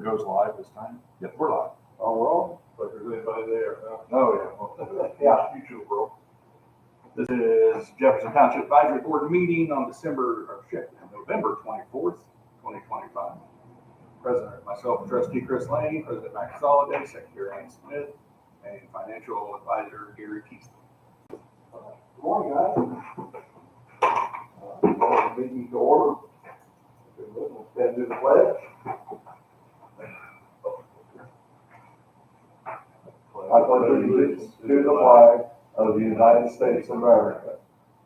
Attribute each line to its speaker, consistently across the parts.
Speaker 1: goes live this time. Yep, we're live.
Speaker 2: Oh, well,
Speaker 3: But there's anybody there, huh?
Speaker 1: Oh,
Speaker 2: yeah.
Speaker 3: You too, bro.
Speaker 1: This is Jefferson Township Advisory Board meeting on November 24th, 2025. President, myself, Trustee Chris Lane, President Max Soliday, Secretary Ann Smith, and Financial Advisor Gary Keith.
Speaker 2: Good morning, guys. Call the meeting to order. We'll stand to the pledge. I pledge allegiance to the flag of the United States of America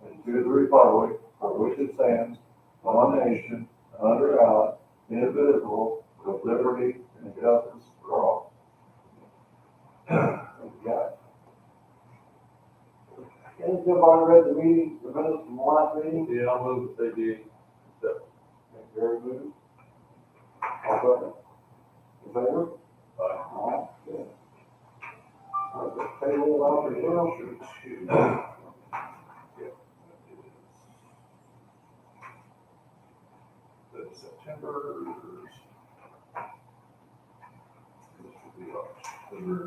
Speaker 2: and to the republic for which it stands, one nation, under God, indivisible, with liberty and justice for all. Okay, everybody read the meeting, the minutes from the last meeting?
Speaker 3: Yeah, I'll move that they did.
Speaker 2: Very good. All second. In favor? All right, good. All right, table out here.
Speaker 1: September. This should be October.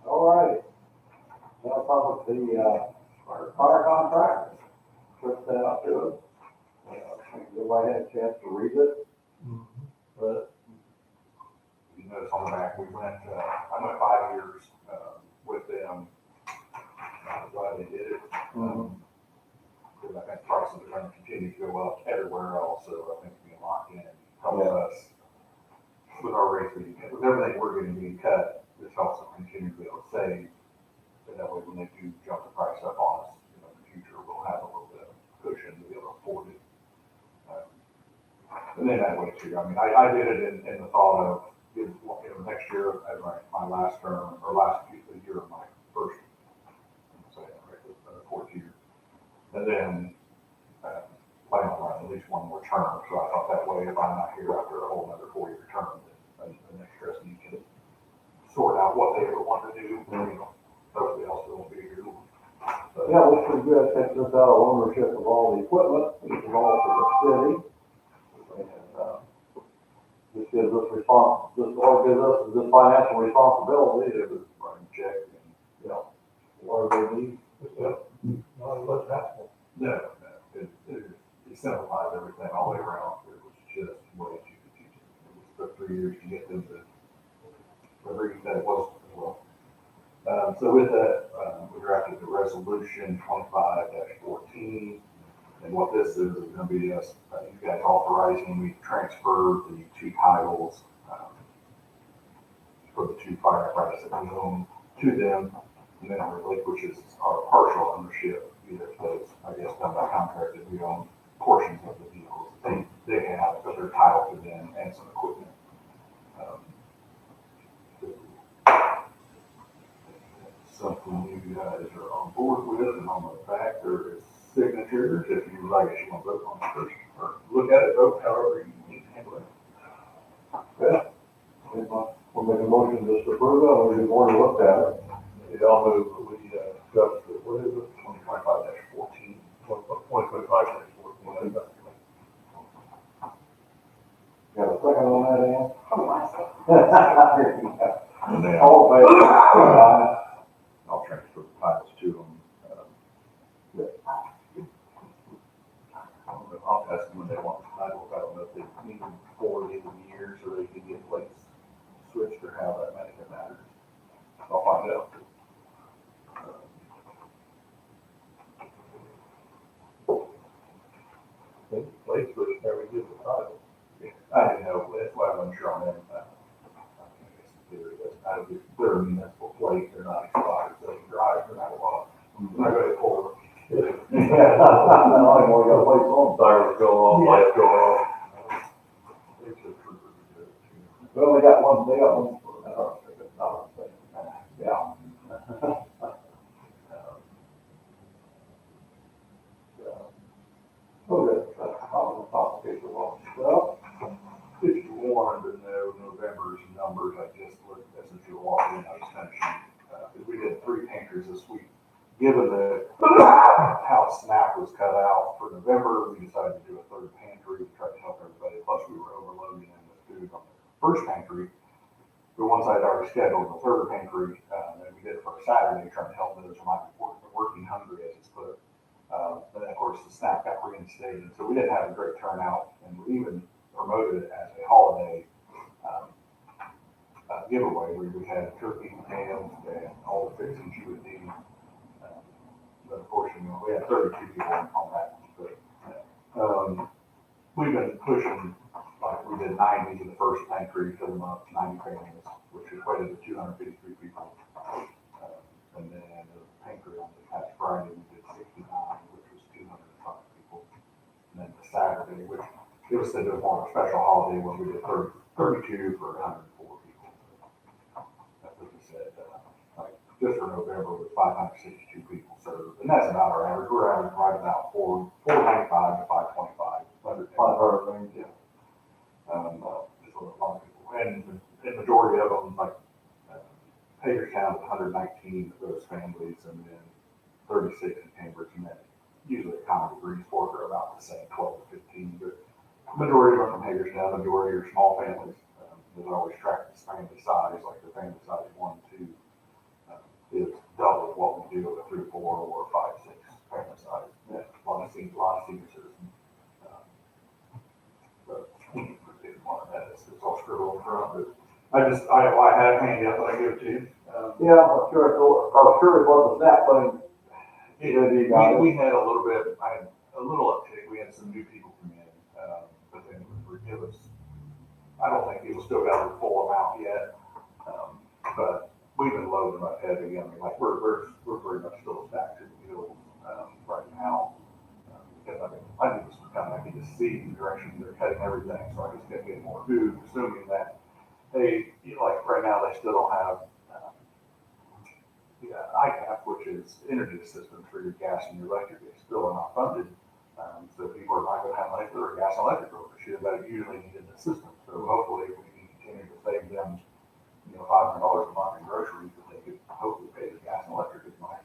Speaker 2: All right. Now, about the fire contract, put that out to us. Everybody had a chance to read it. But
Speaker 1: You notice on the back, I went 5 years with them. I'm glad they did it. Because I think prices are going to continue to go up everywhere else, so I think being locked in helps us with our rates. With everything we're getting being cut, this helps us continue to be able to save. And that way, when they do jump the price up on us, in the future, we'll have a little bit of cushion to be able to afford it. And then that way too, I mean, I did it in the thought of, next year, at my last term, or year of my first, fourth year. And then, plan on running at least one more term, so I thought that way, if I'm not here after a whole another 4-year term, then the next trustee can sort out what they ever want to do, nobody else will be here. So,
Speaker 2: yeah, what's pretty good, takes us out of ownership of all the equipment, which is all for the city. And this gives us this financial responsibility to
Speaker 1: run check and,
Speaker 2: what they need.
Speaker 3: Not much hassle.
Speaker 1: no, it simplifies everything all the way around. It was just way too confusing. It took 3 years to get them to agree that it was as well. So with that, we drafted the resolution 25-14. And what this is going to be us, you guys authorizing me to transfer the 2 titles for the 2 fire apparatus that we own to them, and then relinquishes our partial ownership, either those, I guess, done by contract that we own portions of the vehicles that they have, but they're titled to them and some equipment. Something you guys are on board with, and on the back there is signatures, if you like, if you want to vote on it first, or look at it, vote however you need to handle it.
Speaker 2: Yeah. We'll make a motion just to approve it, or we've already looked at it.
Speaker 3: Yeah, I'll move, we, what is it?
Speaker 1: 2025-14.
Speaker 3: 2025-14.
Speaker 1: And then
Speaker 2: All in favor? Aye.
Speaker 1: I'll transfer the titles to them. I'll ask them when they want the titles. I don't know if they need them before the end of the year so they can get plates switched or how that matters. I'll find out.
Speaker 3: Place switch, never give the title.
Speaker 1: I didn't know, that's why I wasn't sure on them. I don't get, they're a municipal plate, they're not expired, so they can drive no matter what. I'm not gonna pull them.
Speaker 2: Yeah, I only want to go play on.
Speaker 3: Sirens go off, lights go off.
Speaker 2: Well, they got one, yeah. Okay, that's probably the top of the law. Well,
Speaker 1: If you wanted to know November's numbers, I just looked, as if you're walking in, I was finishing, because we did 3 tankers this week. Given the, how SNAP was cut out for November, we decided to do a 3rd pantry to try to help everybody, plus we were overloading them with food on the 1st pantry. The ones I'd already scheduled, the 3rd pantry, and we did it for a Saturday, trying to help those who might be working hungry, as it's put. And then of course the SNAP got reinstated, so we didn't have a great turnout, and we even promoted it as a holiday giveaway where we had turkey and ham and all the fixings you would need. But unfortunately, we had 32 people on that. But we've been pushing, like we did 90 to the first pantry, fill them up, 90 families, which equated to 253 people. And then the pantry on the past Friday, we did 69, which was 205 people. And then the Saturday, which it was said it was more of a special holiday when we did 32 for 104 people. That's what we said. Like just for November was 562 people served, and that's about our average. We're averaging right about 495 to 525.
Speaker 2: 500 range.
Speaker 1: Yeah. Just a lot of people, and the majority of them, like Hagerstown, 119 of those families, and then 36 in Cambridge, and then usually a common degrees for are about the same, 12 to 15. But majority are from Hagerstown, majority are small families. There's always tracked the family size, like the family size 1 and 2 is double what we do with a 3, 4, or 5, 6 family size. Yeah, a lot of senior citizens. But one of that is it's all scribbled in front. But I had a handout that I give to you.
Speaker 2: Yeah, I'm sure it was a snap thing.
Speaker 1: We had a little bit, I had a little uptick. We had some new people come in, but then it was, I don't think people still got the full amount yet. But we've been loading up heavy. I mean, like we're pretty much still stacked to the hills right now. Because I think this was kind of like to see the direction they're cutting everything, so I just kept getting more food, assuming that they, like right now, they still don't have ICAP, which is energy assistance for your gas and your electric, is still not funded. So people are not going to have money for their gas and electric bill this year that usually need in the system. So hopefully we can continue to save them, $500 a month in groceries, that they could hopefully pay the gas and electric as much.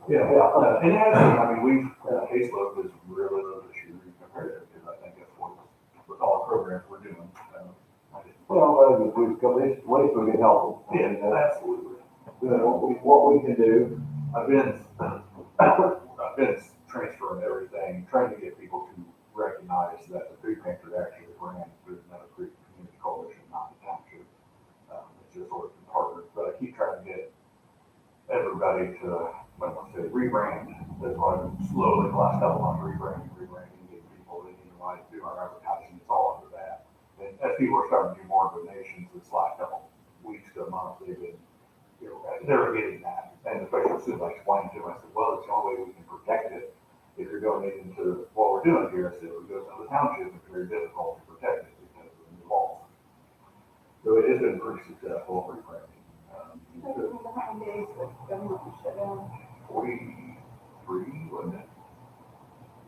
Speaker 2: Yeah.
Speaker 1: And it has, I mean, caseload is really low this year compared to, because I think that's with all the programs we're doing.
Speaker 2: Well, if we come this way, we can help them.
Speaker 1: Yeah, absolutely.
Speaker 2: What we can do.
Speaker 1: I've been transferring everything, trying to get people to recognize that the food pantry actually ran through another community coalition, not the township. It's just sort of partnered, but I keep trying to get everybody to, rebrand. That's why I'm slowly, the last couple months, rebranding, getting people that need to like do our advertising. It's all under that. And as people are starting to do more donations this last couple weeks to a month, they've been, they're getting that. And especially as soon as I explained to them, I said, well, it's the only way we can protect it. If you're donating to what we're doing here, I said, if it goes to the township, it's very difficult to protect it because of the new laws. So it has been pretty successful rebranding.
Speaker 4: How many days the government was shut down?
Speaker 1: 43, wasn't it?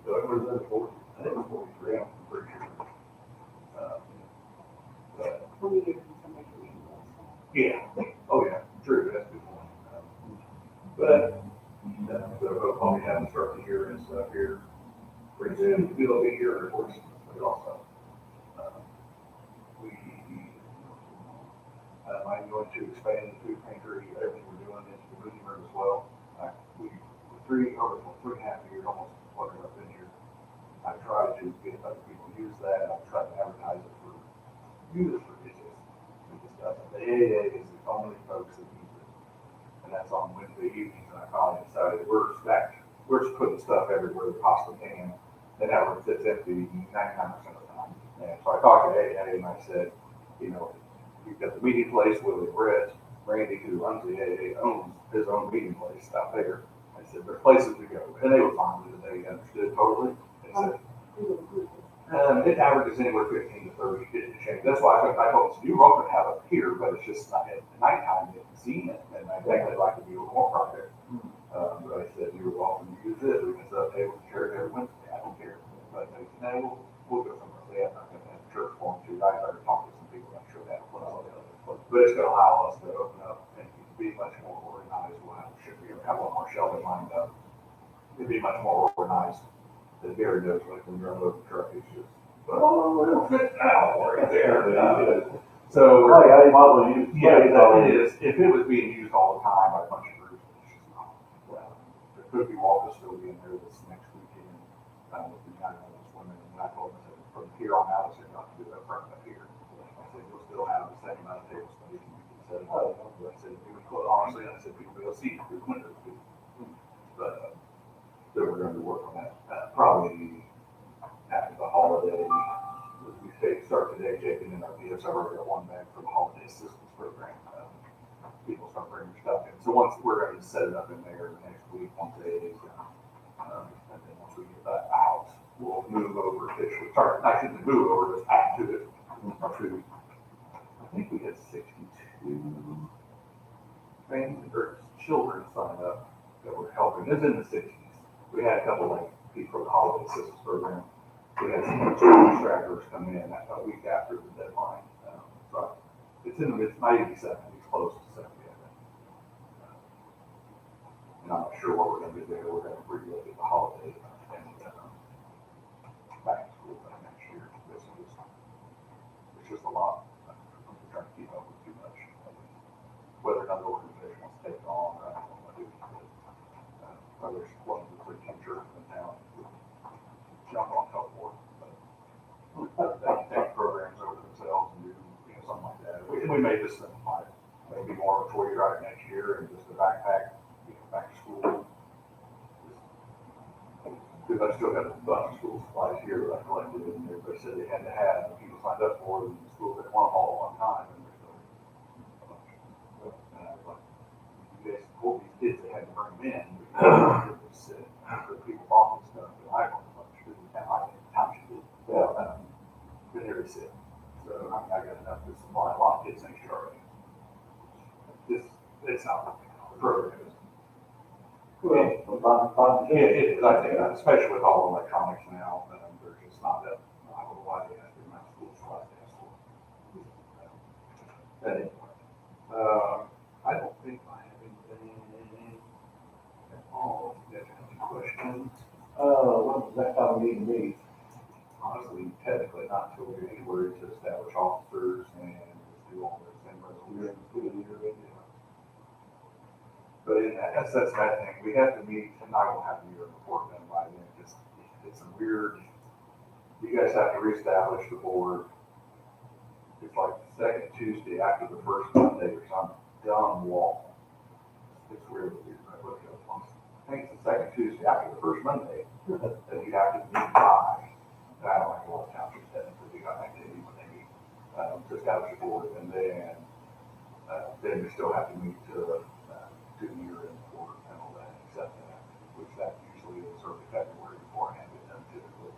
Speaker 1: So it was in 40. I think it was 43, I'm pretty sure. But,
Speaker 4: How many years in somebody can
Speaker 1: yeah. Oh, yeah. True. That's a good point. But so we'll probably have to start the year and stuff here pretty soon. We'll be here, of course, but also we I'm going to expand the food pantry, everything we're doing into the movie room as well. We, for 3.5 years, almost, whatever I've been here, I try to get other people to use that. I try to advertise it for users for business. It just doesn't. The AAA is the only folks that use it. And that's on Wednesday evenings, and I finally decided we're stacked. We're just putting stuff everywhere we possibly can. And that room sits empty 99% of the time. And so I talked to AA and I said, you know, you've got the meeting place with Brett, Randy, who runs the AA, owns his own meeting place out there. I said, there's places to go. And they were fine with it. They understood totally. They said, it averages anywhere 15 to 30 to change. That's why I told them, you're welcome to have it here, but it's just not at nighttime you can see it. And I think they'd like to be a little more private. But I said, you're welcome to use it. We can set up tables and chairs every Wednesday. I don't care. But they said, no, we'll go somewhere. They have not going to have church for them too. I already talked to some people. I'm sure that will. But it's going to allow us to open up and be much more organized. We'll have a couple more shelving lined up. It'd be much more organized. The Gary does, like when you're unloading the truck, it's just, oh, it'll fit now, right there. So,
Speaker 2: Oh, yeah, you might as well use.
Speaker 1: yeah, it is. If it was being used all the time by a bunch of groups, it's just not. The Cookie Walk will still be in there this next weekend. With the United Women's Women, and I told them, I said, from here on out, I said, not to do that front up here. I said, you'll still have the same amount of table space, and you can set it up. I said, honestly, I said, people will see it through the windows too. But, so we're going to work on that, probably after the holiday. We start today taking in our PSR, we got one bag for the holiday assistance program. People start bringing their stuff in. So once we're going to set it up in there next week, once the AA is done. And then once we get that out, we'll move over officially. Sorry, I shouldn't move over, just add to it. Our food. I think we had 62 families or children sign up that were helping. It's in the 60s. We had a couple like people for the holiday assistance program. We had some stragglers come in a week after the deadline. So it's in the mid, might even be 70, it's close to 70, I think. And I'm not sure what we're going to do there. We're going to relook at the holiday and back to school next year. It's just a lot. I'm trying to keep up with too much. Whether another organization wants to take it on, I don't know what to do. There's one of the 3 teachers in town who jump on help for it. But they can take programs over themselves and do something like that. We may just simplify it. Maybe more of a toy drive next year and just a backpack, back to school. Because I still got a bunch of school supplies here that I collected, and everybody said they had to have, and people signed up for it, and the school didn't want them all at one time, and there's still a bunch. And I was like, you guys told these kids they had to bring them in, because they just sit, the people bought this stuff, and I bought a bunch, because I didn't touch it. But here they sit. So I got enough to supply a lot of kids next year already. It's not working. The program is.
Speaker 2: Well,
Speaker 1: It is, I think, especially with all electronics now, there's just not that, I don't know why they have to amount of school supplies to ask for. But anyway, I don't think I have anything at all. You guys have any questions?
Speaker 2: when does that time meeting be?
Speaker 1: Honestly, technically not until January to establish officers and do all the same resolutions for the year. But that's that thing. We have to meet, and I will have to be a report done by then. It's a weird, you guys have to reestablish the board. It's like the second Tuesday after the first Monday or some dumb wall. It's weird. I looked it up once. I think it's the second Tuesday after the first Monday that you have to meet by. I don't like a lot of townships technically do got activity when they meet to establish a board, and then we still have to meet to the year-end report and all that, except that, which that usually is early February before I have it done typically.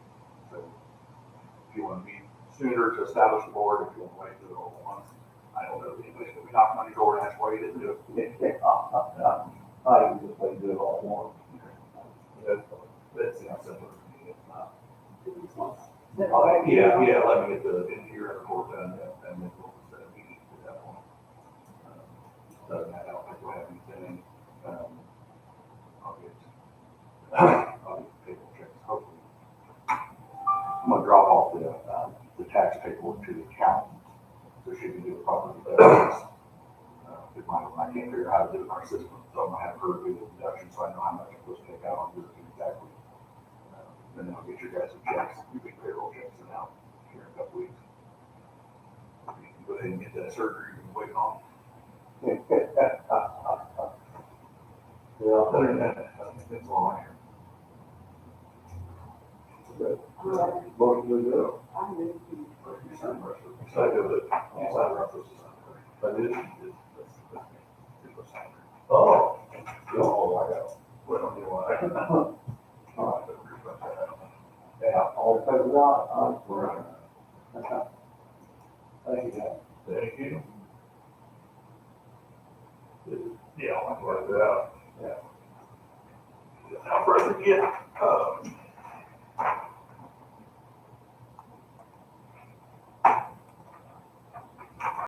Speaker 1: So if you want to meet sooner to establish the board, if you want to wait to do it all at once, I don't know if anybody's going to be knocking on your door and ask why you didn't do it.
Speaker 2: I usually just do it all at once.
Speaker 1: That's simple for me. It's not.
Speaker 4: That
Speaker 1: Yeah, let me get the year-end report done, and then we'll set a meeting at that point. Other than that, I don't think we'll have anything. I'll get paperwork checks, hopefully. I'm gonna drop off the tax paperwork to the accountant, so she can do the property taxes. Because I can't figure out how to do it in our system, so I'm gonna have her do the deduction, so I know how much I'm supposed to take out on your exactly. Then I'll get your guys' checks, you get payroll checks and out here in a couple weeks. You can go ahead and get that surgery you've been waiting on.
Speaker 2: Yeah,
Speaker 1: Other than that, it's all I hear.
Speaker 2: motion to do.
Speaker 4: I knew you.
Speaker 1: You sign the rest of it.
Speaker 3: Second it.
Speaker 1: You sign the rest of it.
Speaker 3: I did.
Speaker 1: That's me.
Speaker 3: Oh,
Speaker 1: Oh, I got, well, you know what?
Speaker 2: Yeah, all in favor, aye.
Speaker 1: Right.
Speaker 2: Thank you, guys.
Speaker 3: thank you.
Speaker 1: Yeah, I'll
Speaker 3: Worked it out.
Speaker 1: Now, for us to get,